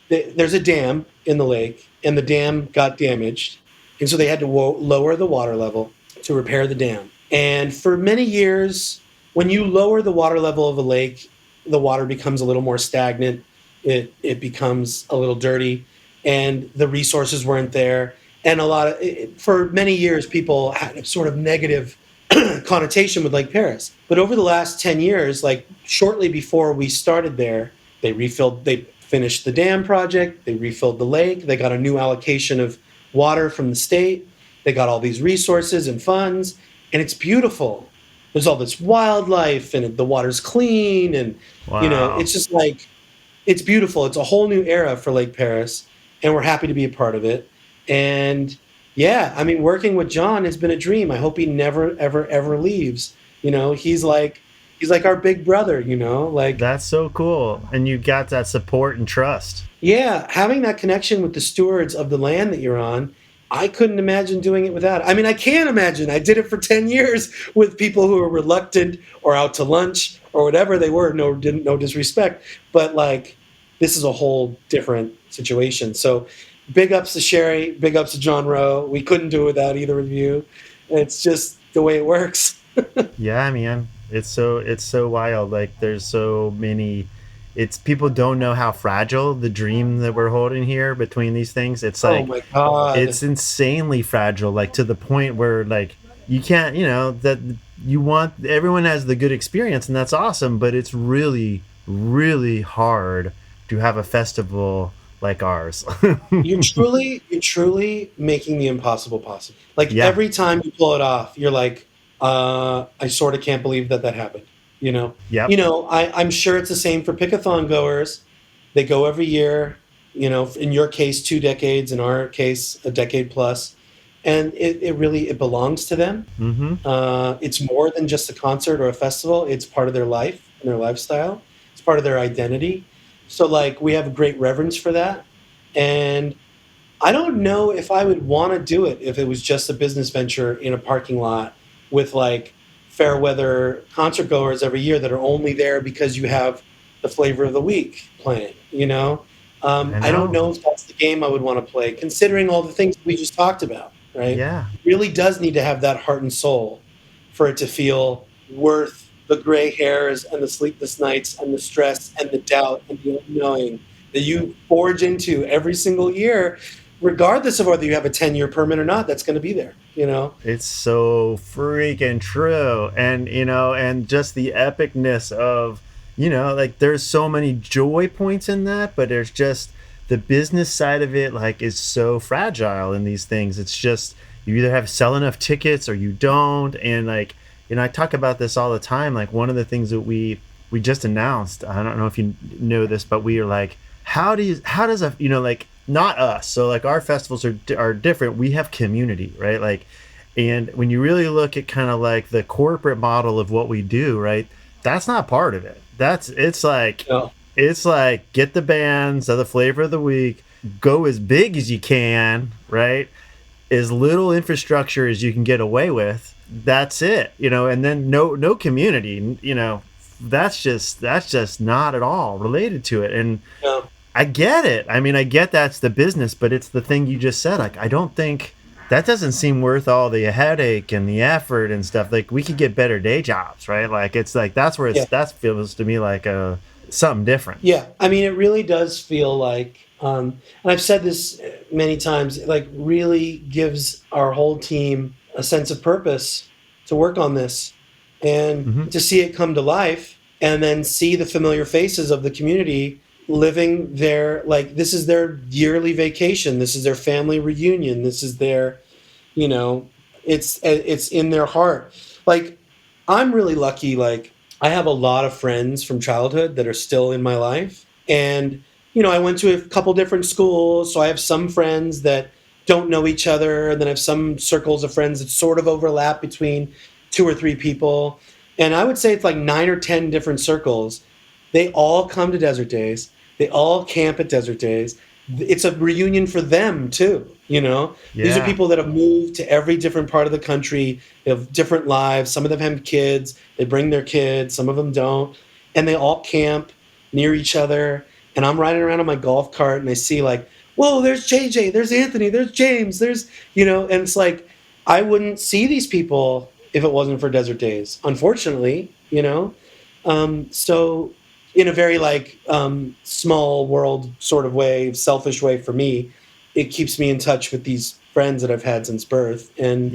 there's a dam in the lake and the dam got damaged. And so they had to lower the water level to repair the dam. And for many years, when you lower the water level of a lake, the water becomes a little more stagnant. It becomes a little dirty and the resources weren't there. And for many years, people had a sort of negative connotation with Lake Paris. But over the last 10 years, like shortly before we started there, they finished the dam project, they refilled the lake, they got a new allocation of water from the state, they got all these resources and funds, and it's beautiful. There's all this wildlife, and the water's clean, and it's just like, it's beautiful. It's a whole new era for Lake Paris, and we're happy to be a part of it. And working with John has been a dream. I hope he never, ever, ever leaves. He's like our big brother, like that's so cool. And you got that support and trust. Yeah. Having that connection with the stewards of the land that you're on, I couldn't imagine doing it without. I mean, I can't imagine. I did it for 10 years with people who were reluctant or out to lunch or whatever they were. No disrespect, but like, this is a whole different situation. So big ups to Sherry, big ups to John Rowe. We couldn't do it without either of you. It's just the way it works. Yeah, man. It's so wild. Like there's so many, people don't know how fragile the dream that we're holding here between these things. It's like, oh my God, it's insanely fragile. Like to the point where like you can't, that you want, everyone has the good experience and that's awesome, but it's really, really hard to have a festival like ours. You're truly making the impossible possible. Like every time you pull it off, you're like, I sort of can't believe that happened. Yep. I'm sure it's the same for Pickathon goers. They go every year, in your case, 2 decades, in our case, a decade plus. And it really belongs to them. Mm-hmm. It's more than just a concert or a festival. It's part of their life and their lifestyle. It's part of their identity. So like we have a great reverence for that. And I don't know if I would want to do it if it was just a business venture in a parking lot with like fair weather concert goers every year that are only there because you have the flavor of the week playing, I don't know if that's the game I would want to play, considering all the things we just talked about, right? Yeah. It really does need to have that heart and soul. for it to feel worth the gray hairs and the sleepless nights and the stress and the doubt and the unknowing that you forge into every single year, regardless of whether you have a 10-year permit or not. That's going to be there, you know? It's so freaking true. And, you know, and just the epicness of, you know, like there's so many joy points in that, but there's just the business side of it, like, is so fragile in these things. It's just, you either have sell enough tickets or you don't. And like, you know, I talk about this all the time. Like one of the things that we just announced, I don't know if you know this, but we are like, how does a, you know, like, not us. So like our festivals are different. We have community, right? Like, and when you really look at kind of like the corporate model of what we do, right? That's not part of it. It's like get the bands of the flavor of the week, go as big as you can, right? As little infrastructure as you can get away with. That's it, you know, and then no community, you know, that's just not at all related to it. And I get it. I mean, I get that's the business, but it's the thing you just said. Like, I don't think that doesn't seem worth all the headache and the effort and stuff. Like, we could get better day jobs, right? Like, it's like that's where that feels to me like something different. Yeah, I mean, it really does feel like, and I've said this many times, it like really gives our whole team a sense of purpose to work on this and to see it come to life, and then see the familiar faces of the community living their, like, this is their yearly vacation, this is their family reunion, this is their, you know, it's in their heart. Like, I'm really lucky. Like, I have a lot of friends from childhood that are still in my life, and you know, I went to a couple different schools, so I have some friends that don't know each other, and then I have some circles of friends that sort of overlap between 2 or 3 people, and I would say it's like 9 or 10 different circles. They all come to Desert Daze. They all camp at Desert Daze. It's a reunion for them too, you know? Yeah. These are people that have moved to every different part of the country. They have different lives. Some of them have kids. They bring their kids. Some of them don't. And they all camp near each other. And I'm riding around on my golf cart and I see like, whoa, there's JJ, there's Anthony, there's James, there's, you know, and it's like, I wouldn't see these people if it wasn't for Desert Daze, unfortunately, you know? So in a very like small world sort of way, selfish way for me, it keeps me in touch with these friends that I've had since birth and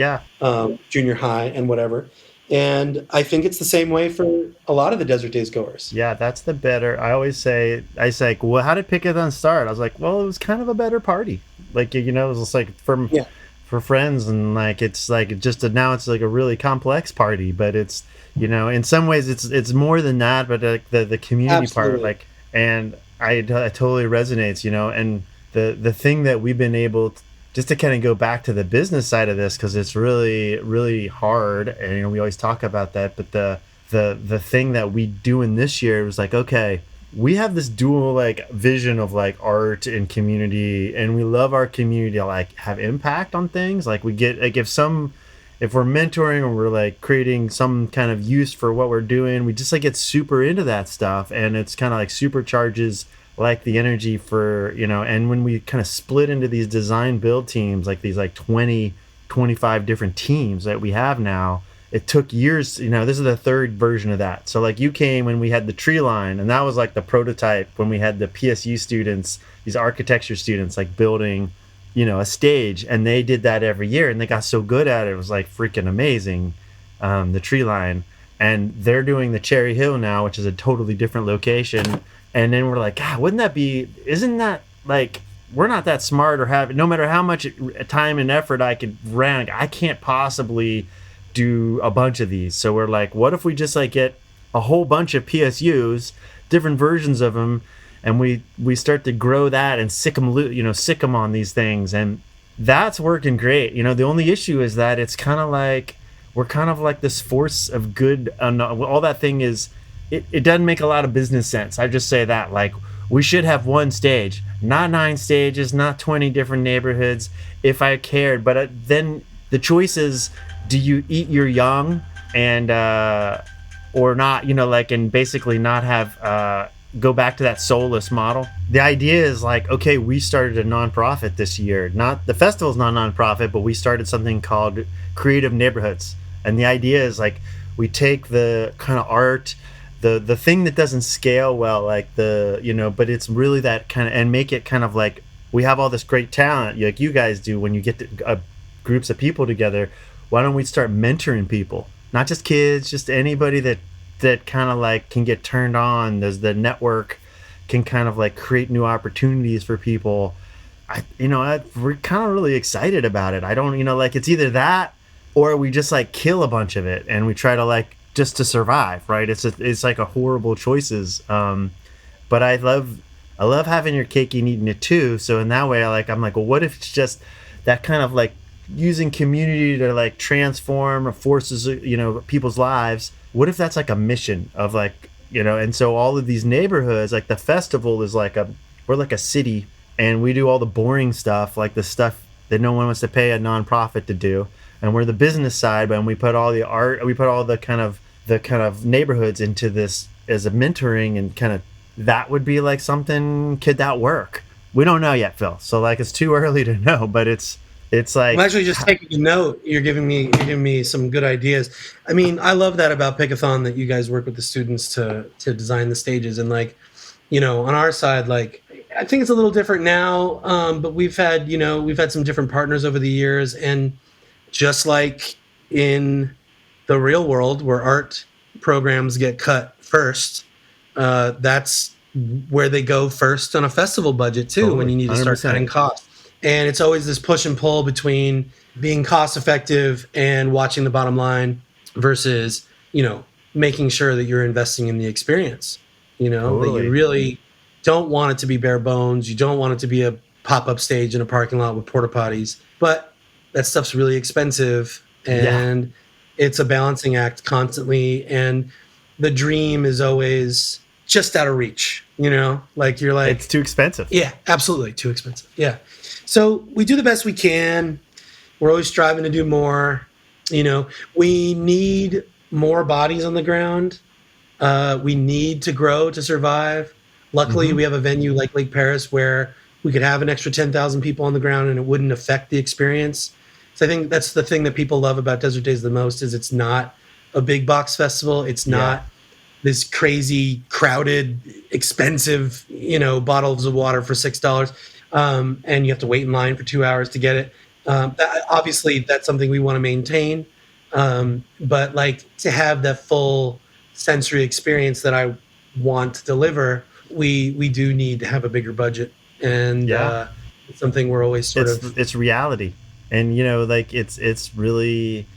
junior high and whatever. And I think it's the same way for a lot of the Desert Daze goers. Yeah, that's the better. I say, like, well, how did Pickathon start? I was like, well, it was kind of a better party. Like, you know, it was just like for friends, and like it's like just now it's like a really complex party, but it's, you know, in some ways it's more than that, but the community part, like, and I totally resonates, you know, and the thing that we've been able to, just to kind of go back to the business side of this, because it's really, really hard, and you know, we always talk about that, but the thing that we do in this year was like, okay, we have this dual like vision of like art and community, and we love our community to like have impact on things. Like we get like if we're mentoring or we're like creating some kind of use for what we're doing, we just like get super into that stuff, and it's kind of like supercharges like the energy for, you know. And when we kind of split into these design build teams, like these like 20-25 different teams that we have now, it took years, you know. This is the third version of that. So like you came when we had the tree line, and that was like the prototype when we had the PSU students, these architecture students, like building, you know, a stage, and they did that every year, and they got so good at it. It was like freaking amazing, the tree line. And they're doing the Cherry Hill now, which is a totally different location. And then we're like, God, isn't that like, we're not that smart, or have, no matter how much time and effort I could rank, I can't possibly do a bunch of these. So we're like, what if we just like get a whole bunch of PSUs, different versions of them, and we start to grow that and sick them on these things, and that's working great. You know, the only issue is that it's kind of like we're kind of like this force of good. All that thing is, it doesn't make a lot of business sense. I just say that, like, we should have one stage, not 9 stages, not 20 different neighborhoods. If I cared, but then the choice is, do you eat your young and or not? You know, like, and basically not have. Go back to that soulless model. The idea is like, okay, we started a nonprofit this year. Not the festival's not nonprofit, but we started something called Creative Neighborhoods, And the idea is like we take the kind of art, the thing that doesn't scale well, like but it's really that kind of, and make it kind of like we have all this great talent like you guys do when you get groups of people together. Why don't we start mentoring people, not just kids, just anybody that kind of like can get turned on. There's the network can kind of like create new opportunities for people. We're kind of really excited about it. I don't, like it's either that or we just like kill a bunch of it and we try to like just to survive, right? It's like a horrible choices. But I love having your cake and eating it too. So in that way, I'm like, well, what if it's just that kind of like using community to like transform or forces, people's lives? What if that's like a mission of like, and so all of these neighborhoods, like the festival is like we're like a city, and we do all the boring stuff, like the stuff that no one wants to pay a nonprofit to do. And we're the business side, but we put all the art, we put all the kind of neighborhoods into this as a mentoring, and kind of that would be like something. Could that work? We don't know yet, Phil. So like it's too early to know, but it's like, I'm actually just taking a note. You're giving me some good ideas. I mean, I love that about Pickathon, that you guys work with the students to design the stages. And like, on our side, like I think it's a little different now, but we've had some different partners over the years, and just like in the real world where art programs get cut first, that's where they go first on a festival budget too. Totally. When you need to start 100%. Cutting costs. And it's always this push and pull between being cost effective and watching the bottom line versus, making sure that you're investing in the experience, totally. That you really don't want it to be bare bones. You don't want it to be a pop-up stage in a parking lot with porta potties, but that stuff's really expensive, and it's a balancing act constantly. And the dream is always just out of reach, like you're like, it's too expensive. Yeah, absolutely. Too expensive. Yeah. So we do the best we can. We're always striving to do more. We need more bodies on the ground. We need to grow to survive. Luckily, we have a venue like Lake Paris where we could have an extra 10,000 people on the ground and it wouldn't affect the experience. So I think that's the thing that people love about Desert Daze the most, is it's not a big box festival. It's not this crazy, crowded, expensive, bottles of water for $6. And you have to wait in line for 2 hours to get it. Obviously, that's something we want to maintain. But like to have that full sensory experience that I want to deliver, we do need to have a bigger budget. And it's something we're always it's reality. And, it's really,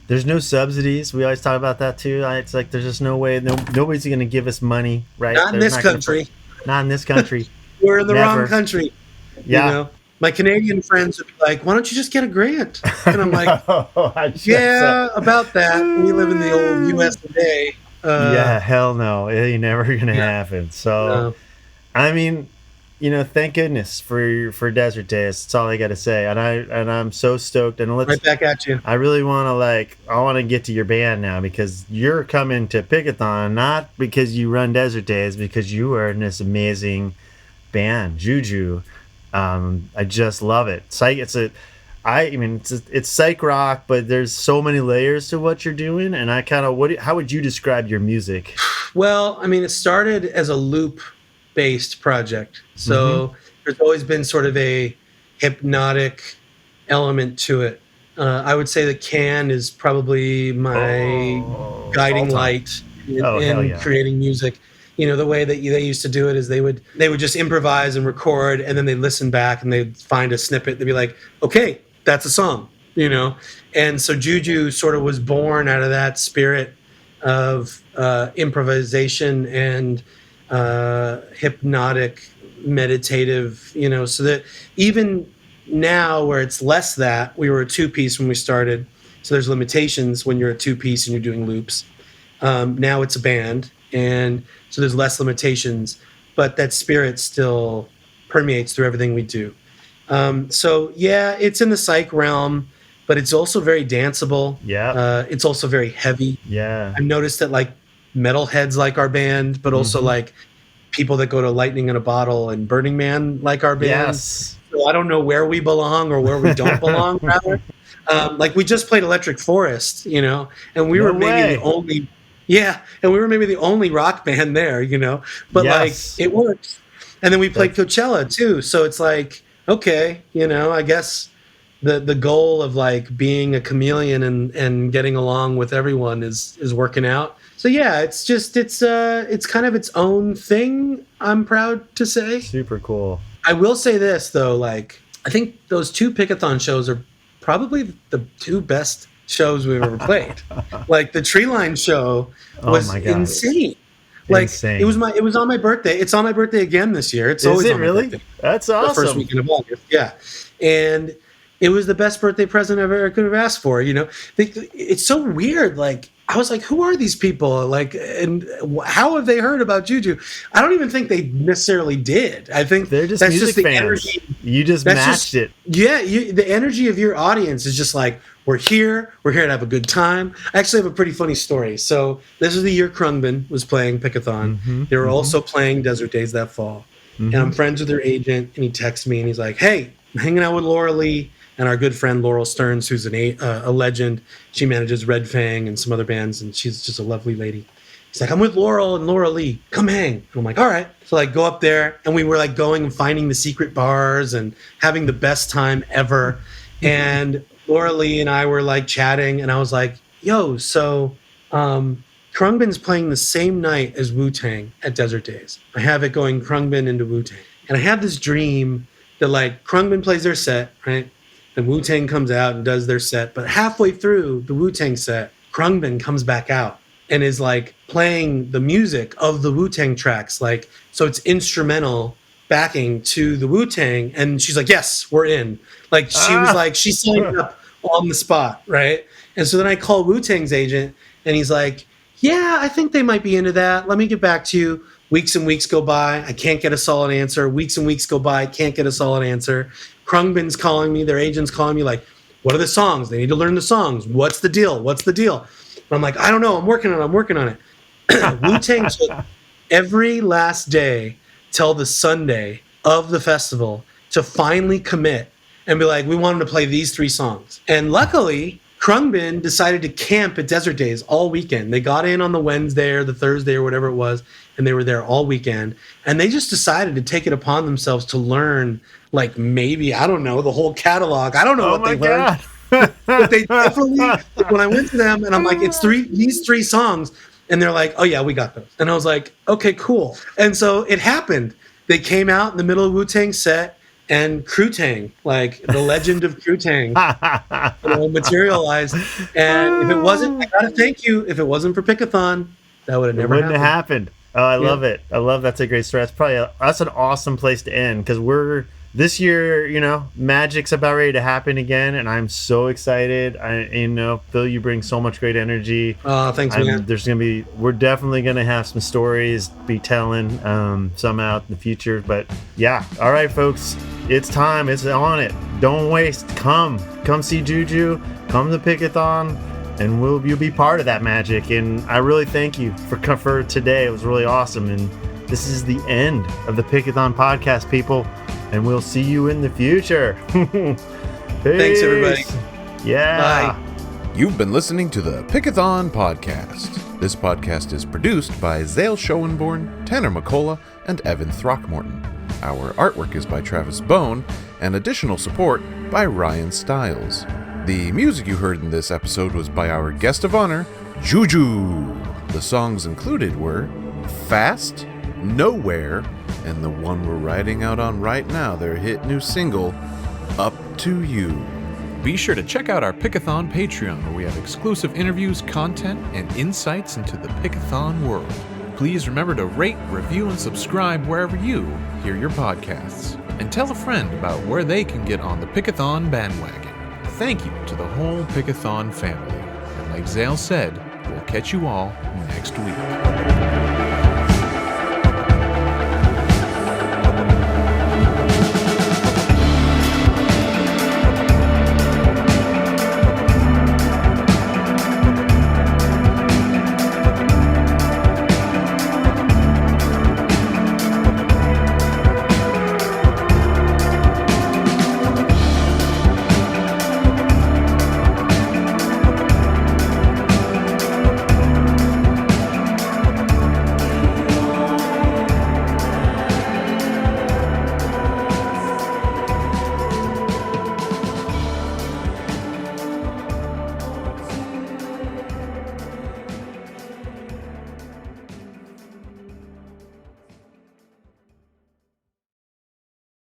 there's no subsidies. We always talk about that too. It's like, there's just no way, nobody's going to give us money, right? Not in this country. Not in this country. We're in the wrong country. Yeah. My Canadian friends would be like, why don't you just get a grant? And I'm like, about that. We live in the old US of A. Hell no. It ain't never going to happen. So, I mean, thank goodness for Desert Daze. That's all I got to say. And I'm so stoked. And right back at you. I really want to get to your band now, because you're coming to Pickathon, not because you run Desert Daze, because you are in this amazing band, JUUJUU. I just love it. It's psych rock, but there's so many layers to what you're doing. And how would you describe your music? Well, it started as a loop-based project. So there's always been sort of a hypnotic element to it. I would say the can is probably my guiding light in creating music. The way that they used to do it is they would just improvise and record, and then they'd listen back and they'd find a snippet. They'd be like, okay, that's a song, And so JUUJUU sort of was born out of that spirit of improvisation and hypnotic, meditative, so that even now where it's less that, we were a two-piece when we started. So there's limitations when you're a two-piece and you're doing loops. Now it's a band. And so there's less limitations, but that spirit still permeates through everything we do. It's in the psych realm, but it's also very danceable. Yeah. It's also very heavy. Yeah. I've noticed that like metalheads like our band, but also like people that go to Lightning in a Bottle and Burning Man like our band. Yes. so I don't know where we belong or where we don't belong, rather. Like, we just played Electric Forest, you know, and we were maybe the only, and we were maybe the only rock band there, you know, but like, it works. And then we played Coachella too. So it's like, okay, you know, I guess the goal of like being a chameleon and getting along with everyone is working out. So yeah, it's kind of its own thing, I'm proud to say. Super cool. I will say this though, like, I think those 2 Pickathon shows are probably the 2 best shows we've ever played. Like, the Treeline show was insane. Like, it was on my birthday. It's on my birthday again this year. It's always on my birthday. That's awesome. The first weekend of August. Yeah. And it was the best birthday present I've ever could have asked for, you know. It's so weird. Like, I was like, who are these people? Like, and how have they heard about JUUJUU? I don't even think they necessarily did. I think they're just that's music just the fans. energy. You just matched it. Yeah, the energy of your audience is just like, we're here to have a good time. I actually have a pretty funny story. So this is the year Khruangbin was playing Pickathon. Mm-hmm, they were also playing Desert Daze that fall. And I'm friends with their agent, and he texts me and he's like, hey, I'm hanging out with Laura Lee and our good friend Laurel Stearns, who's a legend. She manages Red Fang and some other bands, and she's just a lovely lady. He's like, I'm with Laurel and Laura Lee. Come hang. And I'm like, all right. So like, go up there, and we were like going and finding the secret bars and having the best time ever. And Laura Lee and I were like chatting, and I was like, yo, so Khruangbin's playing the same night as Wu-Tang at Desert Daze. I have it going Khruangbin into Wu-Tang. And I have this dream that like Khruangbin plays their set, right? And Wu-Tang comes out and does their set. But halfway through the Wu-Tang set, Khruangbin comes back out and is like playing the music of the Wu-Tang tracks. Like, so it's instrumental backing to the Wu-Tang. And she's like, yes, we're in. Like, she was like, she signed up on the spot, right? And so then I call Wu-Tang's agent, and he's like, yeah, I think they might be into that. Let me get back to you. Weeks and weeks go by. I can't get a solid answer. Weeks and weeks go by. Can't get a solid answer. Khruangbin's calling me. Their agent's calling me like, what are the songs? They need to learn the songs. What's the deal? What's the deal? And I'm like, I don't know. I'm working on it. Wu-Tang took every last day till the Sunday of the festival to finally commit and be like, we want them to play these 3 songs. And luckily, Khruangbin decided to camp at Desert Daze all weekend. They got in on the Wednesday or the Thursday or whatever it was, and they were there all weekend. And they just decided to take it upon themselves to learn, like, maybe, I don't know, the whole catalog. I don't know what they learned. But they definitely, like, when I went to them and I'm like, it's these 3 songs, and they're like, oh yeah, we got those. And I was like, okay, cool. And so it happened. They came out in the middle of Wu-Tang set, and Crutang, like the legend of Crutang, materialized. And if it wasn't, I gotta thank you. If it wasn't for Pickathon, that would have never happened. Oh, I love it. I love that's a great story. That's an awesome place to end, because we're this year, you know, Magic's about ready to happen again, and I'm so excited. Phil, you bring so much great energy. Oh, thanks, man. We're definitely gonna have some stories be telling some out in the future. But yeah, all right, folks, it's time. It's on it. Don't waste. Come see JUUJUU. Come to Pickathon, and you'll be part of that magic. And I really thank you for today. It was really awesome. And this is the end of the Pickathon podcast, people. And we'll see you in the future. Thanks, everybody. Yeah. Bye. You've been listening to the Pickathon Podcast. This podcast is produced by Zale Schoenborn, Tanner McCullough, and Evan Throckmorton. Our artwork is by Travis Bone, and additional support by Ryan Stiles. The music you heard in this episode was by our guest of honor, JUUJUU. The songs included were Fast, Nowhere, and the one we're riding out on right now, their hit new single, Up to You. Be sure to check out our Pickathon Patreon, where we have exclusive interviews, content, and insights into the Pickathon world. Please remember to rate, review, and subscribe wherever you hear your podcasts. And tell a friend about where they can get on the Pickathon bandwagon. Thank you to the whole Pickathon family. And like Zale said, we'll catch you all next week.